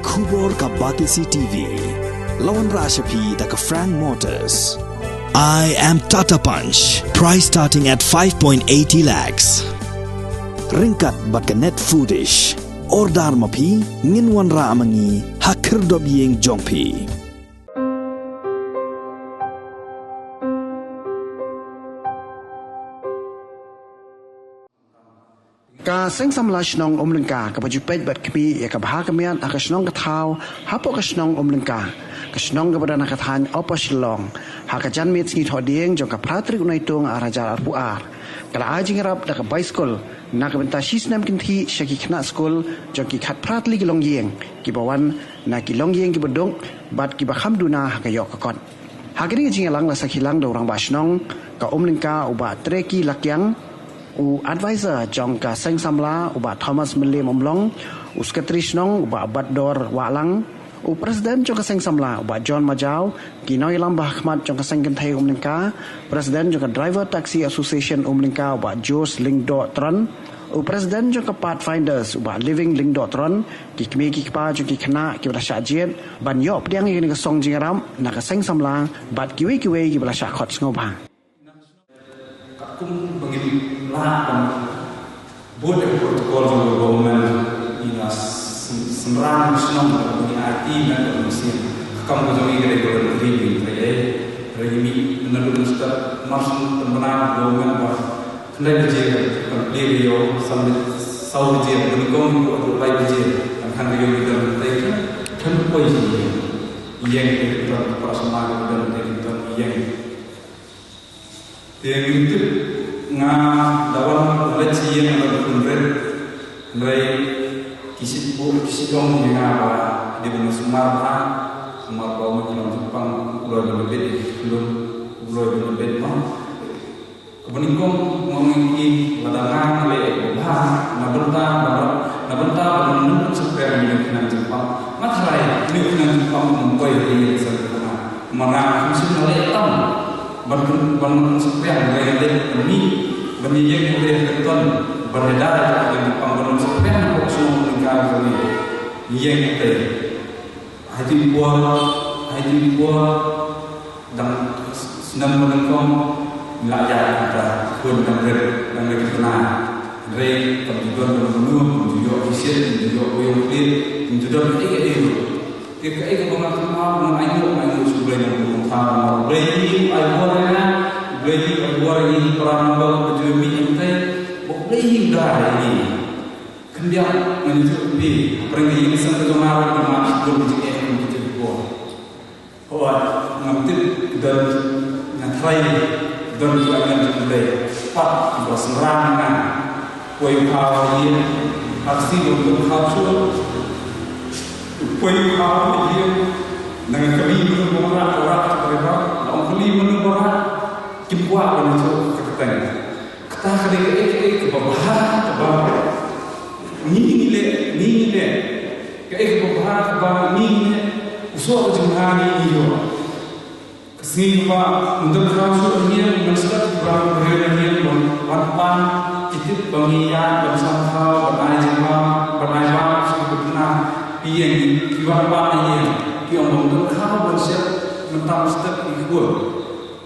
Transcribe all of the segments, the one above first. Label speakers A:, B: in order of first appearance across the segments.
A: Kubor ka Batisi TV. Lawan Rashapi da ka Frank Motors. I am Tata Punch. Price starting at 5.80 lakhs. Ringkat bat ka net foodish. Ordar mapi nginwan ra amangi hakir dob yeng jongpi.
B: Ka seng samla shnong omlengka ka baju pej bat kmi ya ka bahar kemian ka shnong ka thau hapo ka shnong omlengka ka shnong ka badana ka than opo shlong ha ka jan mit ni thoding jong ka pratri unai tung araja arpuar kala ajing rap da ka bicycle na ka benta shisnam kinthi shaki khna school jong ki khat pratli ki longyeng ki bawan na ki longyeng ki bodong bat ki ba khamduna ha ka yok ka kon ha kini jing lang la sakhilang do rang ba shnong ka omlengka uba treki lakyang u advisor jong ka seng samla uba Thomas Melim Omlong u sekretari snong uba Bador Walang u presiden jong ka seng samla uba John Majau kinoi lambah khmat jong ka seng kenthai umlingka presiden jong ka driver taxi association umlingka uba Jos Lingdo Tron u presiden jong ka Pathfinders uba Living Lingdo Tron ki kmi ki pa jong ki khna ki bla sha jet ban yo pdiang ni ka song jingaram na ka seng samla bat kiwi ki bla sha khot ngoba
C: kum bagi lahan buat protokol juga government ini semrang senang bagi IT dan mesin kamu jadi kira-kira lebih regimi menurut Ustaz masuk teman government bah kendai kerja beliau sambil saud kerja berikut untuk baik kerja akan beliau kita mereka kan posisi yang kita perasaan dan kita yang itu nga dawan leci yang ada kunrer ngai kisi dong nga ba di benar sumar ba mo Jepang ulo lebih belum no kebeningkong mengingi ladangan le bah na benta benar sampai di kena Jepang matrai di kena Jepang mengkoi di sana mana musim le tam ban sepian gaya ini bani yang boleh keton beredar di panggung sepian kok semua negara ini yang itu haji buah dan senang menengkong nelayan kita pun dan mereka kenal mereka kemudian menunggu ofisial juga yang clear juga itu kita mengatur mengenai sebuah yang berfungsi beli ayuan ini perang berjumi ini beli dah ini kendiang mencukupi pergi sampai kemana dengan berjumpa dengan kita nanti dan nanti dan juga mencukupi pak berserangan kue kau ini pasti untuk kau kue kau ini dengan kami menunggu orang mereka orang kami menunggu orang jemput menuju ketemu kita ke bawah ni le ke bawah ni usul jumlah ni yo sehingga untuk kamu ini mesti berapa hari pan itu pengiat bersama bernajib sebetulnya yang kiwapa ini yang untuk kamu bersiap mentang step ikut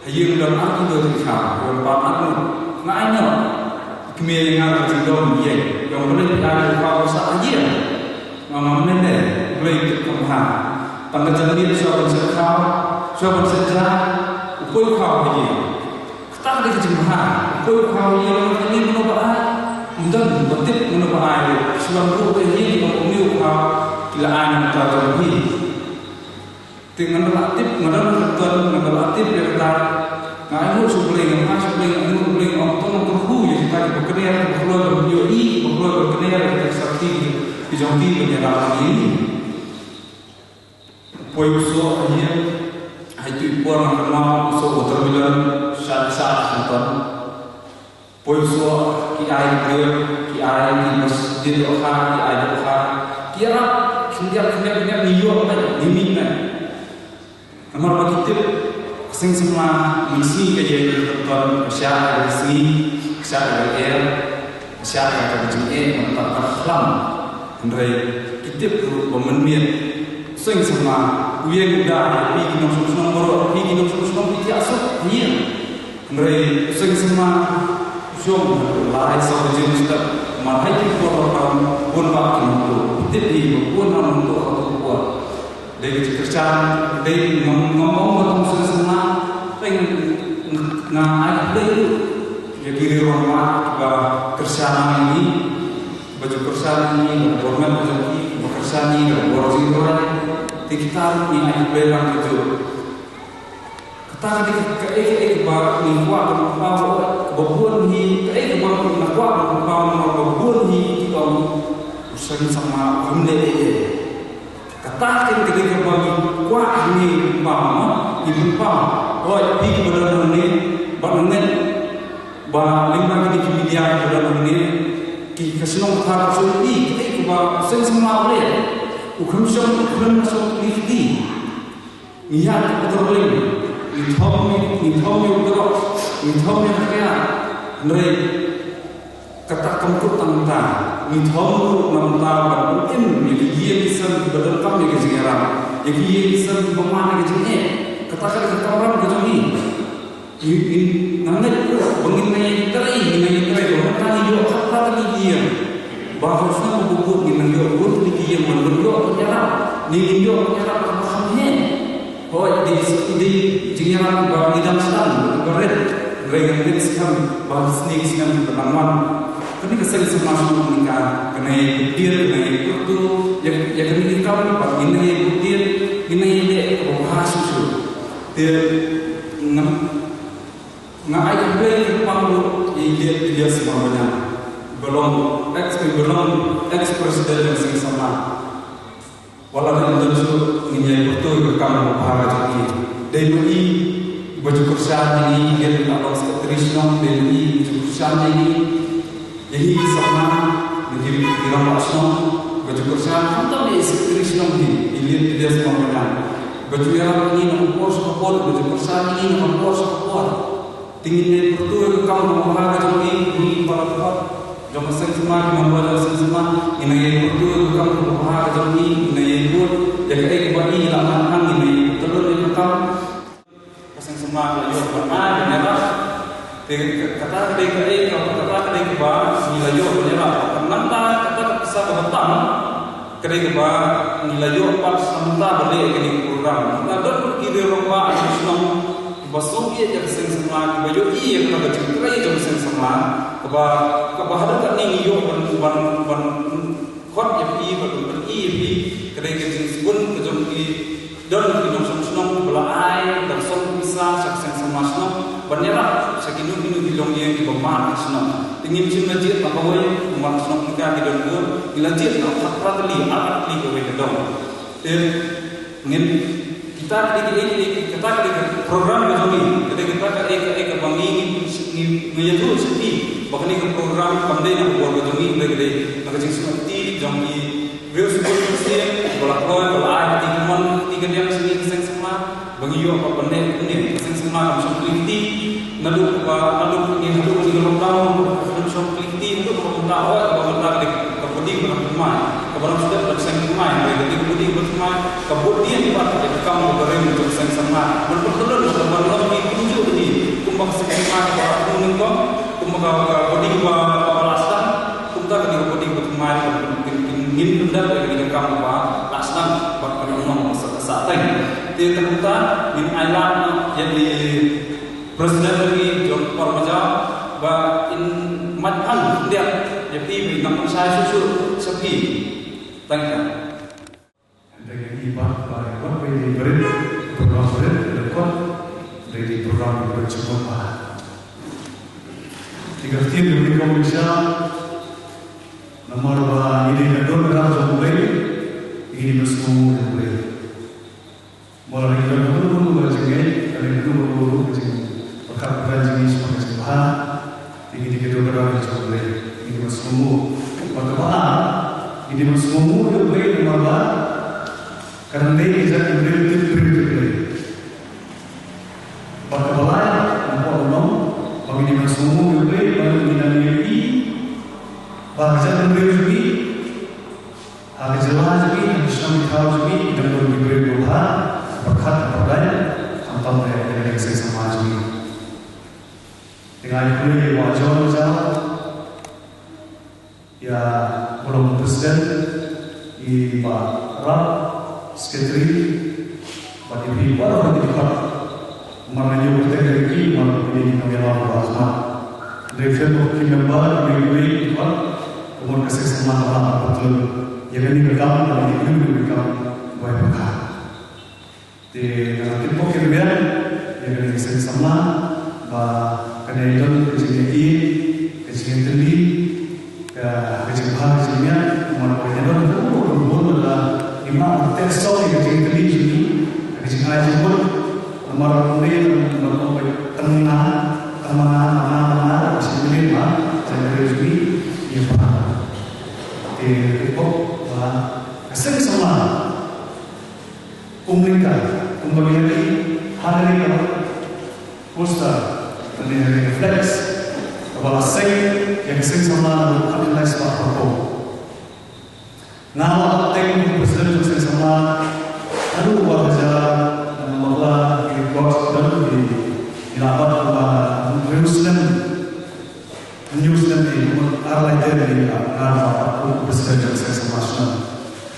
C: hayang dalam aku dari kau berapa ngainya kemiri ngar kecil yang boleh ada kau sahaja ngomong nene boleh kemana tanda jadi siapa saja ukoi kau ini kita ada kecemahan ukoi kau ini menubah dan betul menubah suatu ini mengumiu kau kilaan terlebih dengan relatif yang kita ngayu sebelum orang terhu yang kita bekerja berkeluar bekerja seperti di jombi penyerahan ini poiso hanya itu orang kenal so terbilang saat nonton poiso kiai di masjid kiai kira kendiak niyo diminta nomor begitu sing semua misi kejadian tonton syair sini syair air syair kejadian tentang kelam Andre kitip bermenmian sing sama uyen udah pi kinong sunong moro pi kinong sunong pi asuk iya ngre sing sama jom lai sa jenis tak marhai ki por pun ba kinong kitip di pun nam to atau kuat dari kerjaan dari ngomong sing sama pengen ada ya kiri rumah ba kerjaan ini baju kerjaan ini gormen baju kerjaan ini borosing kita ni ay belang itu kita di ba ni wa ba babun hi ba na wa ba babun hi kita usaha sama humle kata kita ba wa ni ba ibn pa oi pi benar ni bangen ba lima kini media benar ni ki kesenong thar suri kita ba sen sama ole ukam masuk lifti niat betul ni thom udara ni thom kaya nre kata kemkut tanta ni thom namta batin ni dia bisa berdekam dengan sejarah jadi dia bisa bermakna dengan kata orang ke ni ini namanya mengenai terai orang ni juga kata dia bahasa buku ni menjadi dia menjadi penjara ni dia penjara permahamnya oh di jenjang bawah nidam stan berat mereka ni sekarang bahasa ni sekarang berteman tapi kesal semasa menikah kena budir kena itu yang kena dikau ni pak ini budir ini dia bahasa susu dia ngai beli panggung dia semuanya belum ex-presiden yang sama walau tentu ingin betul kamu bahara jadi dari baju kerjaan ini dia tidak sekretarisnya dari baju kerjaan ini jadi sama menjadi dilaksanakan baju kerjaan kita di sekretarisnya ini dia semuanya baju yang ini nomor support baju kerjaan ini nomor support tinggi betul kamu bahara jadi ini balap jom sen semua membawa sen semua ini betul kamu bahar jadi ini pun jadi bagi laman ini telur ini kamu sen semua layu pernah menyerah kata kamu kata bah nilayu menyerah kenapa kata bisa berhutang kedai bah nilayu pas sementara boleh ini program ada kiri rumah Islam basok ia jadi sen semua baju ia kalau cakrai jom sen semua kebahagiaan ini yo ban khot ya pi ban i pi kedai ke pun ke jom ki don ki nom som bela ai dan som bisa saksen sama som banyara sakinu bilong yang di bawah som ingin cin masjid apa we umat som kita di don go dilanjut na prakali akli go we don ingin kita di program begini kita ke bangi ni menyatu sepi bahkan ini program pandai nak buat begini begini nak jadi seperti jangan virus bolak bolak tiga dia sini kesan semua bagi yo apa pandai ini kesan semua macam keliti nalu ni kalau tahu macam keliti itu kalau tahu kalau tahu kebudi berkumai kabarang sudah berkesan kumai jadi kebudi berkumai kemudian dibuat kamu beri untuk kesan semua berpeluang dalam lagi tunjuk ini kumbang sekema kalau menunggu kumbang budi balasan kumbang di budi berkumai ingin hendak bagi kamu balasan bagi orang saat ini dia terbuka min ayat jadi presiden lagi John Parmaja bah in matang dia jadi nama saya susu sepi tanya
D: dengan ibad pada apa yang diberi program berikut dari program berjumpa tiga tim dari komisi nomor ini kedua adalah mulai ini semua mulai mulai dari dulu berjumpa dari dulu berjumpa perkara berjumpa sebagai sebuah ini kedua adalah mulai ini semua perkara ini semua yang baik nama karena dia bisa diberi pada balai nampak orang bagi dia semua yang baik bagi dia nanti bahasa diberi harga jelas Rap, Sekretari, bagi people orang di dekat mana yang berterima mana ini kami lakukan bersama. Refer ke member kami dekat kemudian kasih semangat orang betul. Yang ini berkam dan ini berkam baik berkam. Di dalam tempoh kemudian yang ini kasih sama bah kena itu kejadian kejadian tadi kejadian hasilnya mana yang itu betul adalah imam tersol yang kejadian ini kejadian aja pun nomor ini nomor teman masih lima saya rezeki yang pertama di tempoh kasih sama umumkan kemudian hari ini poster dan reflex kepala saya yang kasih sama kami sebab apa nama teknik presiden kasih sama lalu wajah malah di box dan di lapan New Zealand di arah dari nama presiden kasih sama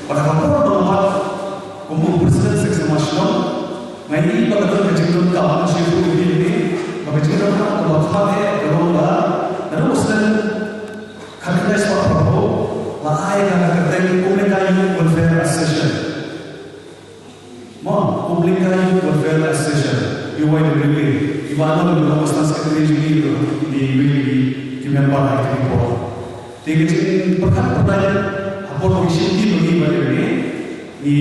D: pada kapal nomor umum presiden kasih sama ini pada kejadian tahun seribu ini bagaimana kalau kalau dan Muslim kerja seperti apa lah ayat kerja publikasi welfare association mau publikasi welfare association iwan beri iwan itu Muslim sekretari di member itu jadi pertanyaan apa visi ini bagi ini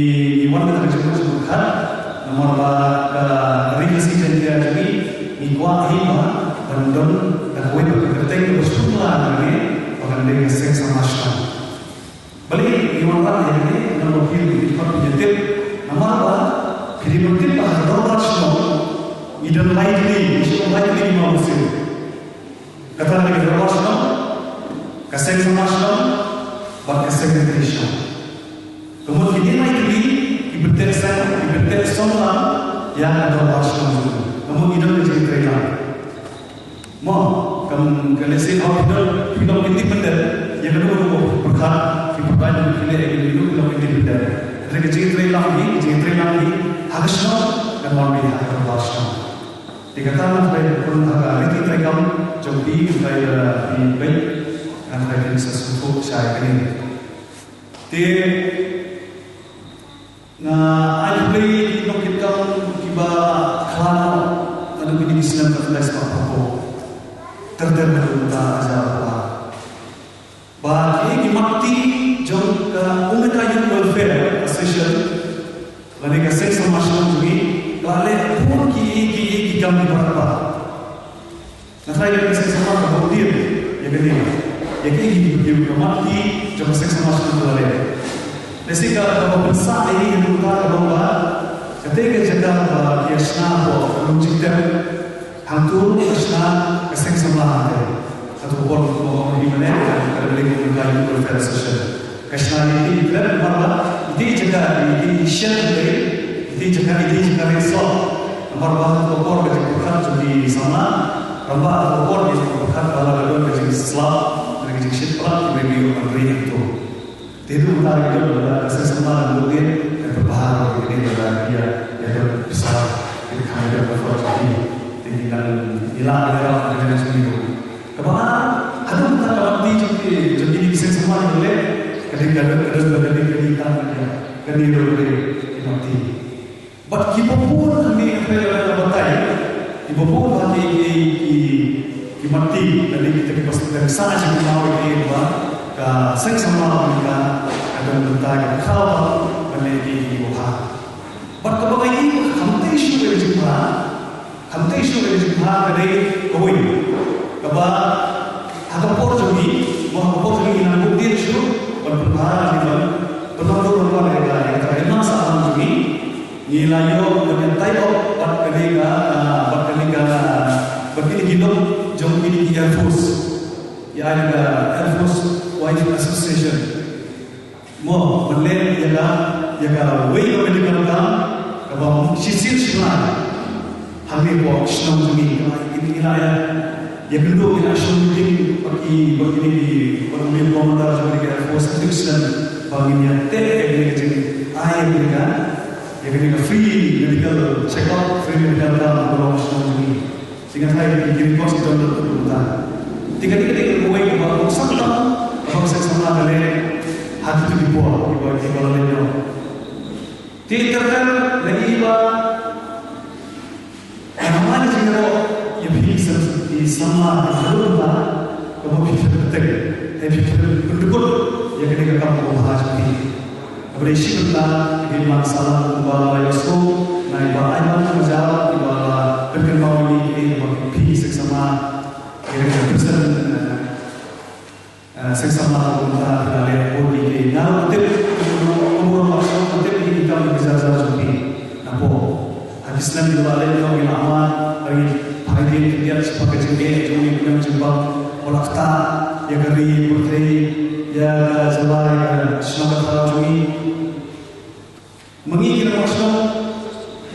D: iwan kita sebutkan nomor registrasi dan jadi Iqwa hima bandon dan kue berkerteng bersumpah ini bahkan dengan seks sama Islam. Balik iwan yang ini nomor kiri di penjajah nama apa? Kiri penjajah bahkan orang Islam idan likely mau muslim. Kata lagi orang Islam kasih sama Islam bahkan seks dengan Islam. Kemudian ini likely ibadah sama yang ada orang Islam. Kamu hidup menjadi kerja. Mau kamu kalesi hidup independen. Yang kedua berkat kehidupan hidup independen. Jadi jadi lagi harusnya dan mau biar harusnya. Dikatakan baik pun agak itu mereka jadi kayak di baik dan kayak sesuatu saya ini. Di ada beli kita kiba kalau ada begini silam tertulis apa terdengar aja apa bagi mati jom umat ayat welfare association lagi kasih sama sekali lale pun ki kami berapa nanti yang kasih sama kemudian yang ini yang mati jom kasih sama sekali lale Nasi kalau besar ini yang kita bawa, ketika jaga kiasna atau mencinta hantu kiasna keseng sebelah satu pun mau dimana kalau boleh mengkaji profesor kiasna ini tidak malah ini jaga ini share ini jaga resort nomor satu pun kerja jadi sama nomor pun kerja kalau kerja Islam kerja Islam lebih memberi itu. Itu menarik adalah sesama kemudian berbahaya ini adalah dia yang besar ini kami dapat berfungsi tinggal hilang dengan seminggu. Kemana? Ada mengatakan jadi bisa semua boleh ketika mati. But kita pun kami berbatai, kita pun mati dari kita pastikan saja mau ini seks sama mereka akan bertanya kalau menjadi buah. Berkebun ini hamtai isu dari jumlah dari kawin. Kaba atau porjogi, mau porjogi nanggung dia isu berperkara dengan betul-betul luar biasa. Karena sahaja ini nilayo dengan tayo berkali hidup jauh ini Air Force. Ya ada Air Force Wife Association. Mo melihat jaga way medical kam kabam sisil shlan hamil bo shnam tumi ini ya yang kedua kita shooting bagi begini di pemilihan komandan Air Force Section sebagian yang jadi air kan, yang free medical check up, free medical dalam beberapa ini. Sehingga saya bikin kos itu untuk berhutang. Tiga-tiga gue kalau sakit, kalau saya sama kali hati itu dibuat, di bawah leher. Tidak kan lagi yang mana jika yang bisa sama kalau kamu bisa betul, bisa berdekut, yang kita kamu bahas ini. Berisi tentang di masalah bahwa Yosef, naik bahaya menjawab bahwa berkenaan ini bagi seksama, yang bersen seksama untuk beralih bodi. Nah, untuk umur maksud untuk kita berbicara seperti apa? Hadisnya di luar itu yang lama bagi hari dia sebagai jenis yang punya jembal olakta yang dari putri ya sebagai semangat harawi mengingat maksud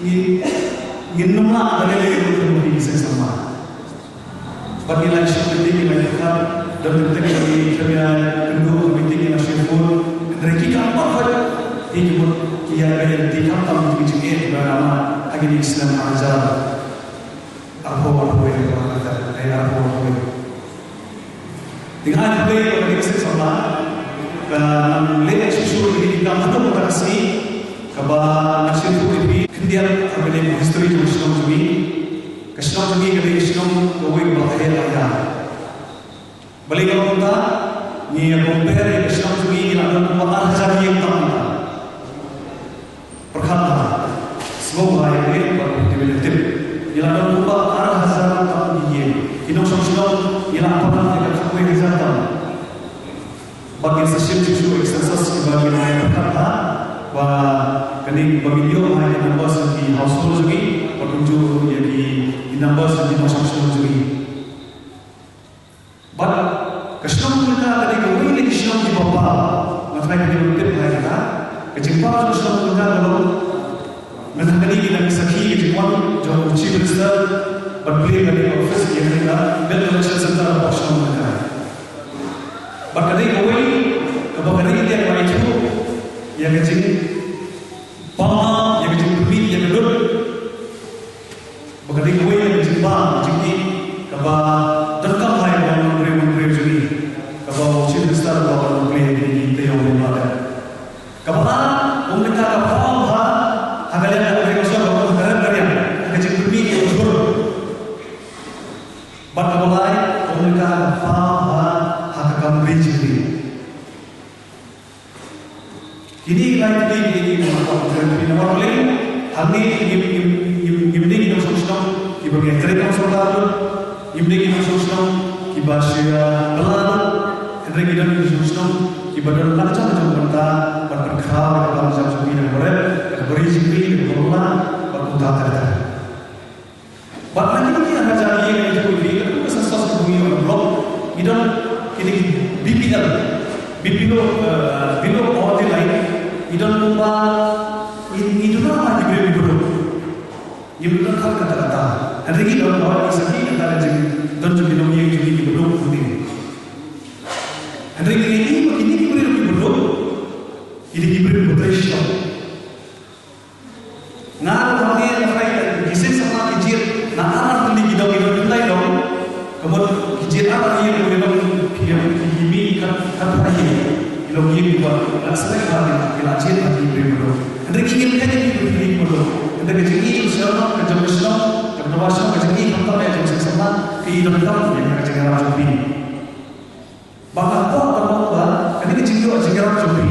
D: ingin nama dari itu bisa sama bagi lagi seperti mereka dan ketika di kedua meeting yang syukur dari kita apa ini pun ia yang dikatakan untuk jenis bernama Agama Islam Azhar apa yang berkata apa dengan apa yang berkata sama dan melihat susu ini kita mahu berkasi kepada nasional ini kemudian kemudian history Islam ini kemudian Islam kawin bahaya ada balik kita ni compare Islam ini dengan apa sahaja yang kita perkara semoga ini berarti ilahan lupa arah hazard tahun ini kita sosial ilahan apa yang kita bisa bagi sesuatu eksersis bagi yang perkara bahwa kini bagi dia hanya numbers di household juga bertuju jadi di numbers di masyarakat juga but kesenangan kita ketika ini kesenangan di bawah makanya kita berpikir kita kecemburuan kesenangan kita dalam menghadapi kita misaki kecemburuan jauh chief minister berbeli dari office yang kita dan election center kesenangan kita but ketika ini kebanyakan kita yang itu yang kecil bama yang kecil beli yang kedua bekerja gue yang kecil bang jadi kaba terkam hai dalam menteri jadi kaba chief minister kaba beli di teo lembaga kaba mereka kaba agaknya ada mereka sudah bergerak dari yang kecil beli yang kedua but kaba lain mereka kaba agak beli jadi ini lagi ini nomor lain kami ini kita sosial kita bergerak sosial ini kita sosial kita share pelan ini kita sosial kita berlacak berta berkerja dalam satu bidang berat berizin berpelan berkontak bahkan ini ada jadi yang itu itu sesuatu yang blok kita ini BPO all the line idon lupa idon apa diberi dulu idon kata-kata hari ini idon awal isaki antara jadi don jadi dong yang jadi diberi putih hari ini diberi dulu ini diberi putih nah kemudian mereka kisah sama kecil nah anak ini idon kenai dong kemudian kecil apa yang ini kan ini ilmu ini juga asal kita belajar lagi berdua. Anda ingin kan ini berdua. Anda kecil siapa kerja Islam, kerja Islam kecil apa yang jadi sama kehidupan kita yang kerja orang Jepun. Bahkan apa kan ini kecil orang Jepun.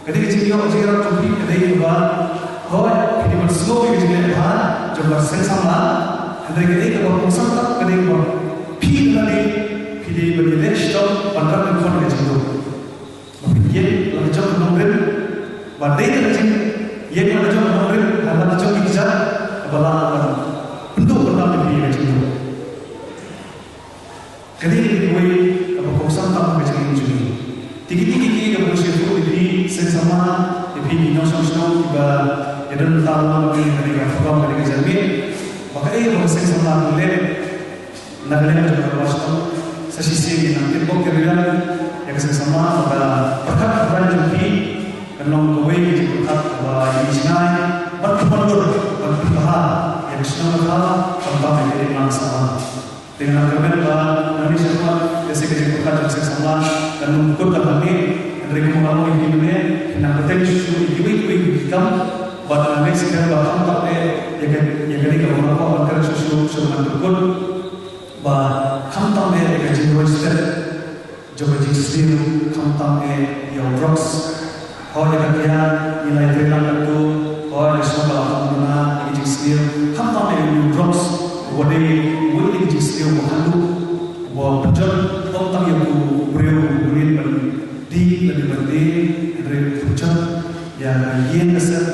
D: Kan ini kecil orang Jepun. Kan ini juga kalau ini semua kecil apa coba saya sama. Anda ini kalau sama kan ini pilih bagi stop pandang kon kecil. Yang lanjut menurut badai kecil yang lanjut menurut lanjut bisa apalah bentuk pertama di kecil kali ini gue apa konsep tamu kecil ini tinggi yang bersyukur di sesama di nasional juga yang tahu bagi mereka program mereka jadi makanya kalau sesama boleh negara juga berwaspada sa sisi ng timbok kailan yang sama pada perkat peran jumpi kanong gawin di perkat ba isinay berpendur berpahal yang senang hal tanpa menjadi masalah dengan argumen bahwa kami semua biasa kerja perkat yang sama dan mengukur kami dari kemauan ini nak bertemu ibu-ibu kamu pada kami sekarang bahkan tak yang kali kalau apa antara susu sama berikut bah kamtam yang generasi coba jisir kamtam yang rocks kalau yang dia nilai terang itu kalau yang semua alhamdulillah yang jisir kamtam yang rocks wadai yang jisir wahandu wah betul kamtam yang beriu di lebih penting dari betul yang yang besar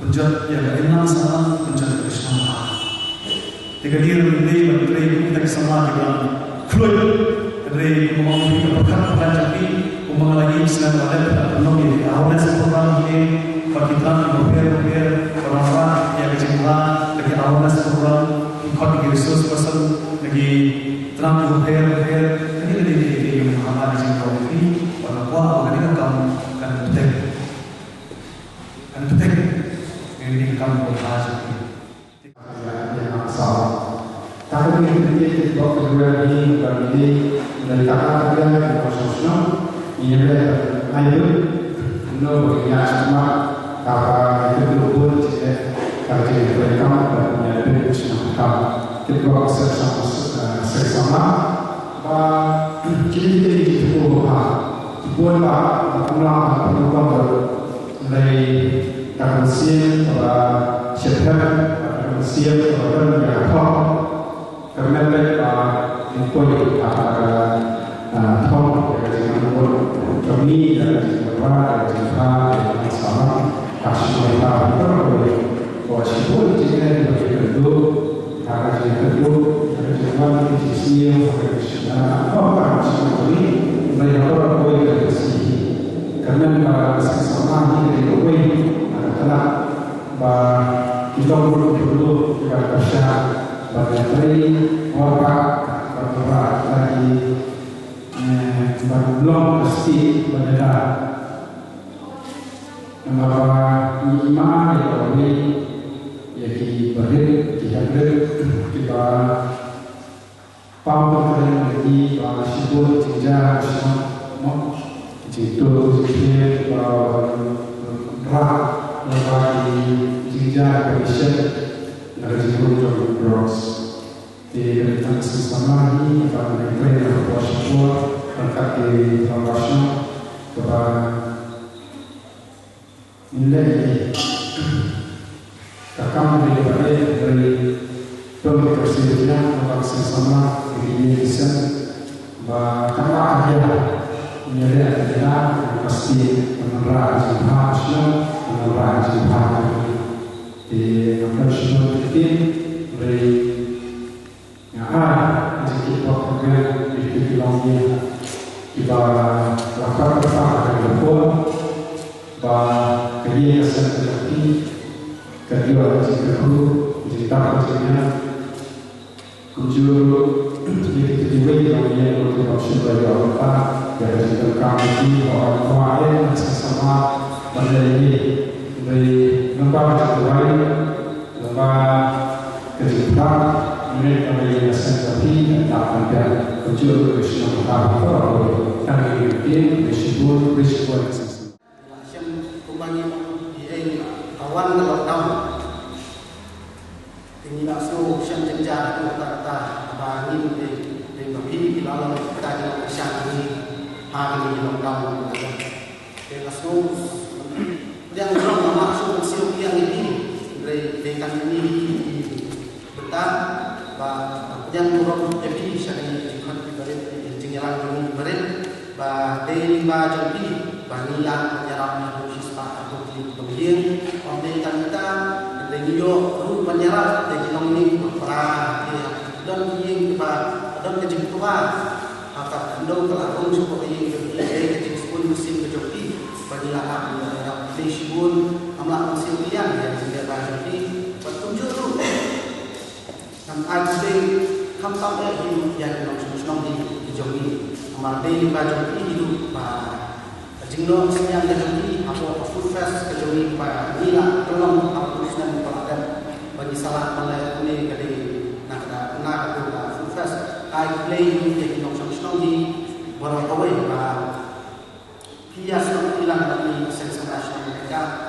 D: betul yang enam salam betul bersama. Jika dia lebih menteri kita sama dengan fluid dari memahami kepercayaan tapi mengalami sedang ada penuh awareness program ini kita berpikir orang-orang yang kecemasan lagi awareness program ikut di resource person lagi terang berpikir ini dari yang mengalami jangkau ini bahwa ini kan penting ini kamu berhasil.
E: Tapi ini waktu kedua ini dari kakak dia yang konsultan ini adalah ayu, no yang sama kakak itu pun kalau kita berkawan dan punya bisnis kita bersama, kita itu bukan program dari kawasan siapa siap orang yang karena mereka mengikuti tahun yang kami dan beberapa dan sama kasih mereka berboleh bahwa sebelum kita berdua karena kita berdua dengan sisi yang berbeda apa semua ini mereka berboleh dari sisi karena sama ini berboleh karena kita berdua juga bisa bagi orang lagi belum pasti berbeda. Bahwa iman yang ini yaitu berdiri kita paham lagi bahwa sibuk kerja semua itu bahwa lagi kerja kerja dari grup bros di tentang sama ini akan mengenai proses tentang di promosi kepada nilai kakak dari pembersihnya tentang sama ini bisa bahkan dia menjadi adalah pasti menerah di nasional itu dari yang ada di program di filmnya kita lakukan bersama dengan pun bahwa kerja seperti kedua guru cerita kerjanya kunjung di kedua yang untuk sebagai orang dari kami orang sesama pada ini dari lembaga lain kejutan mereka yang sensitif dan ada kecil kesulitan kalau kami ini disebut risiko
F: Siam kumbangi ini kawan kalau tahu ini langsung siam jenjang itu kata bagi di bagi kalau kita di siang ini hari ini lockdown dan langsung yang belum masuk usia yang ini dari kami ini betah bah yang kurang jadi saya jika diberi jengeran ini beri bah dari bah jadi banian menyerap siswa atau di bagian pemberian kita dari yo ru menyerap dari ini berperang dan yang bah dan kejemputan akan ando kelakon supaya yang kejemputan mesin kejoki banilah Lisbon amal konsilian yang sudah berarti bertunjuk tu. Nam ada kamtam yang senang di jogi amal day ba jogi hidup ba jinglo senyang ke jogi apa food fest ke jogi ba nila tolong apa tulisan peladan bagi salah malai ini kali nak food fest I play music nong senang di baru kawai ba bias hilang dari sense nasional mereka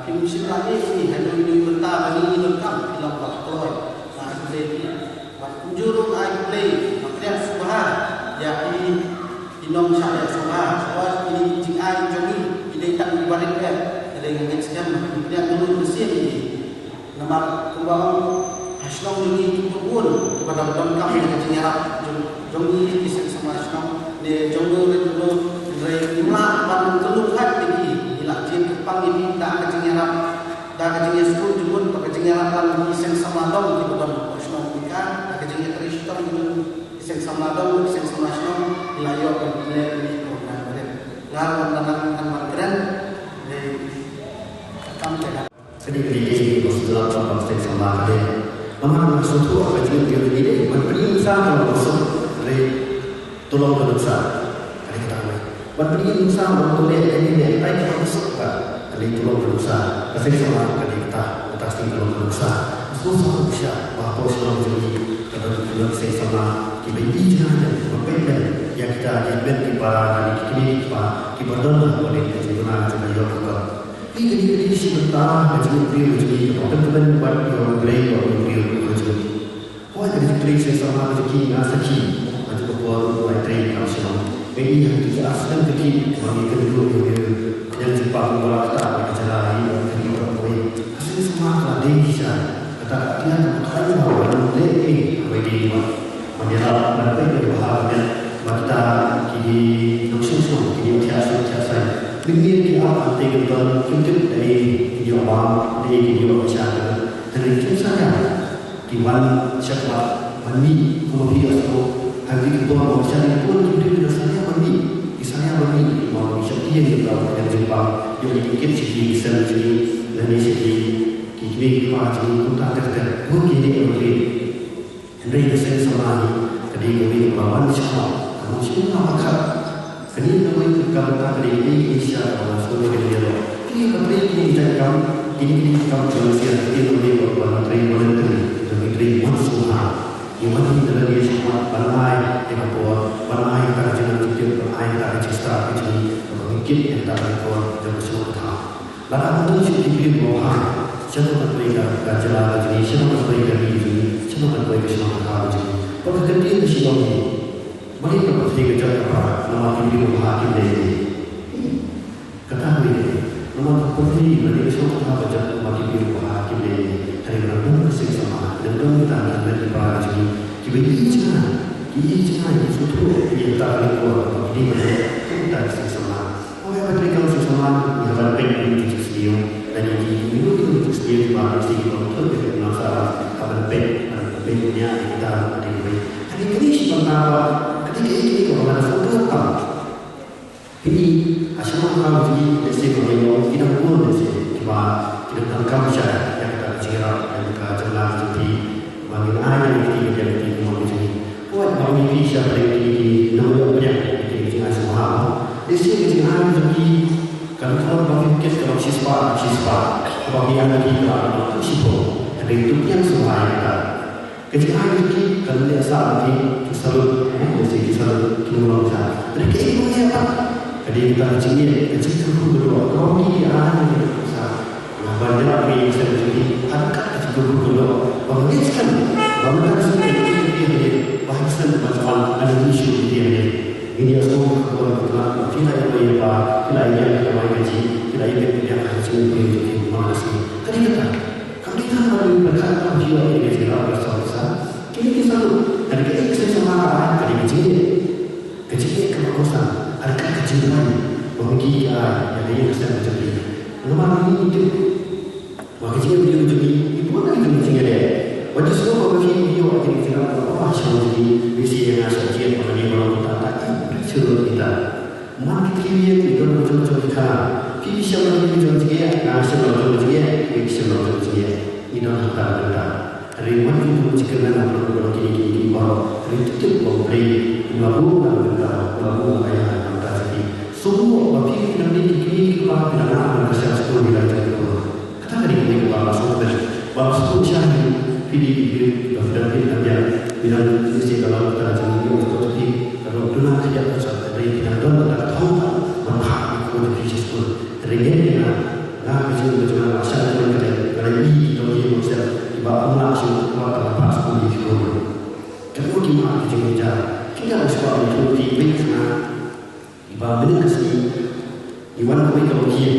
F: Kimsi lagi ini hanya ini bentar bagi lengkap film bakloy. Nah itu jurung I play makanya subah ya ini inom saya subah soal ini jing I jogi ini tak dibalik ya ada yang sekian kemudian dulu bersih ini nama kembang hasilnya ini turun kepada lengkap yang jengarap jogi di sama hasilnya di jogi itu dari lima ban keluhan ini jin kepang ini dah kejengyaran dah kejengnya sekolah jemput pakai kejengyaran lalu isen sama dong di beban nasional kita dah kejengnya Kristen itu isen sama dong isen sama nasional dilayo ke nilai ini program keren lalu tentang keren dari kami tidak
G: sedikit di dalam contoh isen sama keren memang maksud tu apa dia ini memberi usaha maksud dari tolong berusaha Bagi usaha untuk ini baik masuk ke kali tolong berusaha, kasih sama kali kita pasti tolong berusaha. Susah bisa bahawa selama ini kalau kita kasih sama kita ini jangan berbeda yang kita lihat di para kini kita berdana boleh kejuruan juga juga. Ini sebentar macam beliau jadi teman-teman buat orang lain orang beliau jadi. Oh jadi kita sama jadi ngasih macam buat train kalau ini yang kita asal kecil bagi kedua yang cepat membalaskan kejalaan dan kedua poin. Hasil semua ada bisa kata dia akan orang lebih bagi menjelaskan mereka berbahagia mata kini nusuk kini biasa. Begini dia penting untuk dari video dari video bicara dari itu saja di mana siapa mandi kemudian hari itu mau cari pun itu rasanya mandi, misalnya mandi mau cari yang Jepang, yang mungkin segi bisa jadi dan segi kini macam itu tak ada, mungkin ini Henry saya sama tadi kami melawan siapa, kamu siapa makar, kini kami kata ini Asia orang semua dia ini kita kamu jelaskan ini kami berbuat train semua. Iman dalam dia semua balai yang buat balai kerja dengan tujuan balai kerja cista ini mungkin yang tak berkuat dan semua tahu. Lalu itu jadi bahwa siapa mereka kerja lagi ini, siapa mereka ini, siapa mereka semua tahu jadi. Kalau kerja di sini mereka pasti kerja apa nama ini bahwa ini ketahui nama putih mereka semua tahu kerja nama ini bahwa ini hari berapa sih sama dan kita akan berbicara jadi ini jangan itu yang tak berkuat ini kita sama orang mereka sama yang berpengen untuk sesuatu dan ini itu sesuatu yang pasti untuk masalah apa pengennya kita ada ini ini sebenarnya ketika ini kalau ada foto apa ini asal kalau ini sesuatu kita pun cuma kita tangkap saja yang kita cerita yang kita jelas seperti bagaimana ini menjadi buat kami bisa beri nama banyak di tengah semua. Di sini jangan lagi kalau bagi kita kalau siswa bagi yang lagi kalau siswa ada itu yang semua kita. Ketika lagi kalau dia saat ini selalu kita mereka itu apa? Jadi kita kecil dulu kalau dia ada banyak yang saya jadi angkat kecil dulu. Bagaimana bahasa macam ada isu dia ini semua kalau tidak yang gaji tidak yang hasil itu masih terlihat kalau kita mau berkata jiwa ini tidak besar ini kita dari kita sama dari kecil kemanusiaan ada kecilan bagi yang bisa menjadi nomor ini itu bagi dia menjadi itu ada itu dia wajib semua bagi dia akan kita jadi visi yang asal mengenai orang tak seluruh kita. Mungkin kita itu betul-betul kita. Kita semua itu juga asal betul juga, bisa betul juga. Ini adalah kita. Dari mana itu jika kita orang ini baru itu memberi melakukan ayat kita jadi semua bagi kita ini kita tidak ada sesuatu yang kita kata ini kita langsung bangsa cari pilih dan dia bilang mesti kalau kita jadi untuk jadi kalau dunia kerja bersama dari kita dan tahu manfaat untuk Kristus regenya nah bisa asal kita kalau ini kalau dia bisa dibawa langsung kepada pas pun di situ kemudian kita harus kalau itu di ibarat kasih iwan kami kalau dia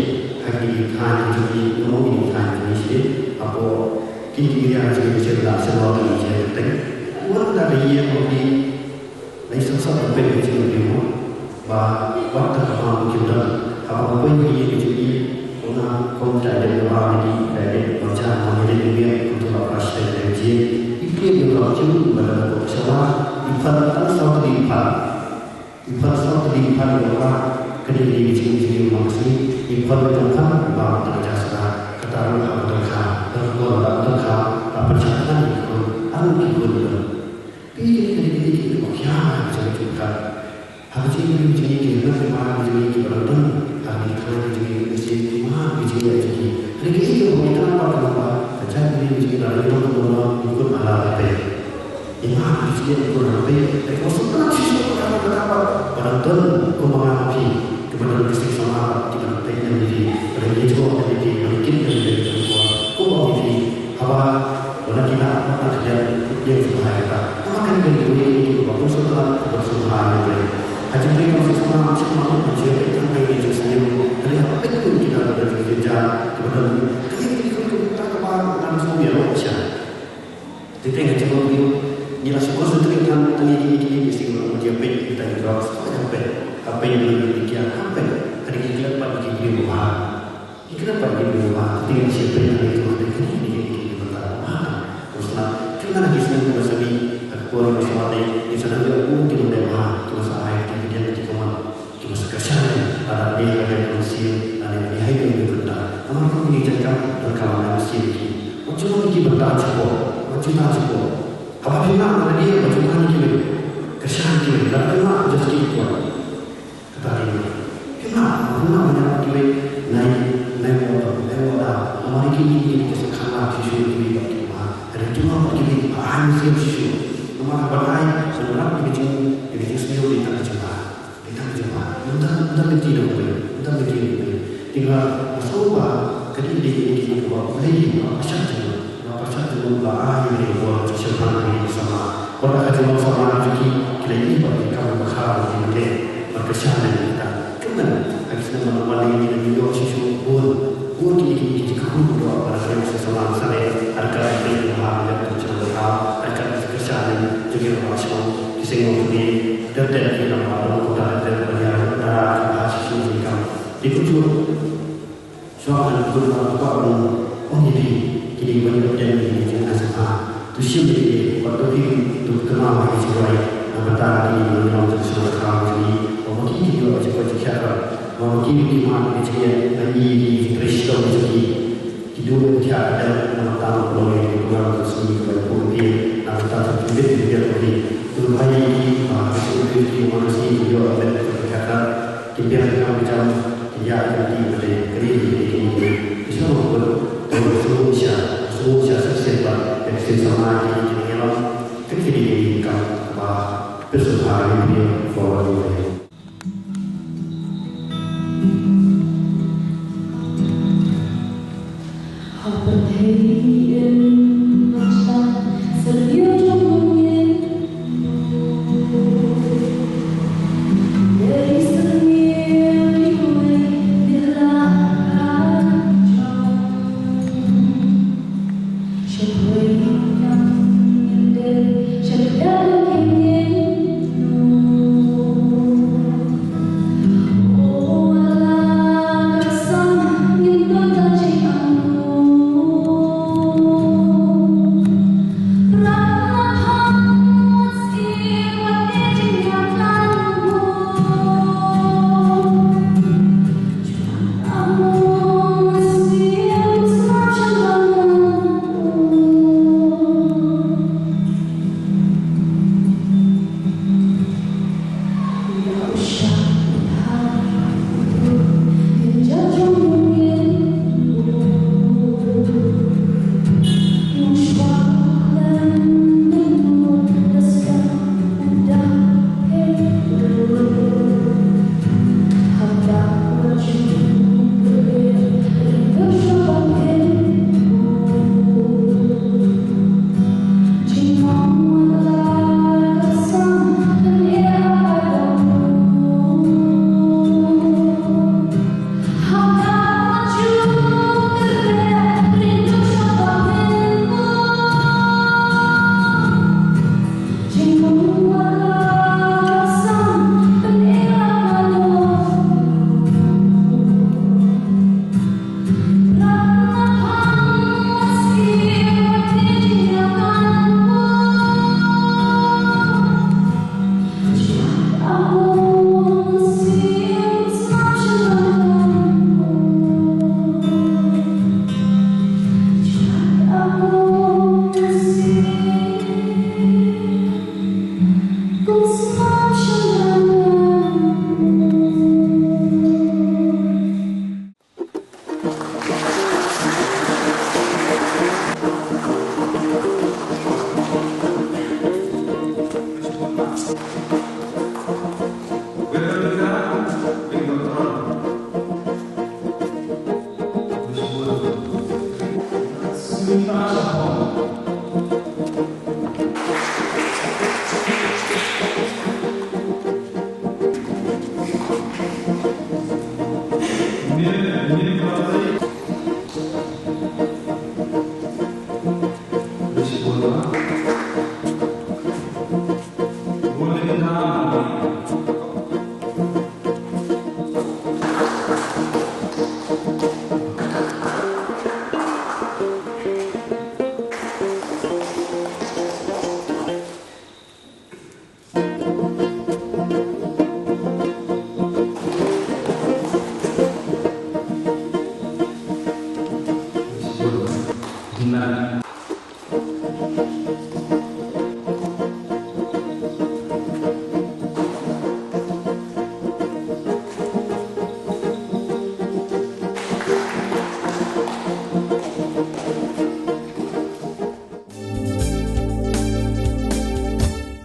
G: hari hari jadi ngomong ini hari ini apa kini dia jadi cerita semua ini cerita iwan ada dia mau di sesuatu yang berbeda dengan bah waktu kamu kita apa pun dia jadi orang kontra dengan orang dari macam mana dia untuk apa sahaja dia itu yang berlaku pada bersama ibarat satu di orang kediri jadi maksud ibarat tentang bahwa terjasa ketaruh terkah terkah perjalanan itu anu ikut ini bagaimana cara kita harus ini jadi bagaimana jadi berdoa hari ini jadi mah jadi hari itu kita apa terjadi jadi dari orang ikut malah imam jadi kurang baik maksudnya apa barangkali kemarahan kepada istri sama tidak pengen jadi berarti juga jadi mungkin dari semua kau jadi apa orang kita akan kerja yang berbahaya akan jadi waktu setelah bersuara ini haji mereka semua macam kita ini sendiri dari apa itu kita ada kerja kepada kita kemarin dalam semua biasa jadi yang kita mau jelas semua sendiri kan ini istimewa dia baik kita juga apa yang demikian apa hari ini kenapa begini rumah ini kenapa begini rumah dengan siapa yang itu ini teruslah kenapa di sini kita sendiri keluar bersama di sana juga mungkin ada terus ayat kemudian di kamar cuma sekarang ada dia ada konsil ada dia yang berbentar namun ini jadikan rekaman masjid ini macam ini bertahan cukup apabila ada dia macam ini kesan dia dan kenapa jadi kuat kenapa banyak duit naik motor orang ini kesekarang sisi duit ada cuma begini hancur sisi rumah bernai sebenarnya begini sendiri kita jemaah kita tidak tinggal coba kediri ini buat lagi apa saja lah ini buat sesuatu sama orang aja sama lagi kita ini bagi kamu bakal ini berkesan kita akhirnya malam ini video sisi pun ini kamu doa pada saya sesama saya harga ini yang terjadi akan kesan juga masuk di sini di dan kita malam udah ada banyak hasil kamu itu soal apa jadi banyak dan ini jangan sama tu sih waktu itu kenal ini sebagai anggota di dalam sesuatu kami mungkin juga cepat siapa mungkin di mana dia di Kristus jadi hidup dia ada tentang peluang keluar sini kepada politik antara sendiri dia tadi supaya di manusia juga ada kata kita akan bicara dia jadi pada kiri ini semua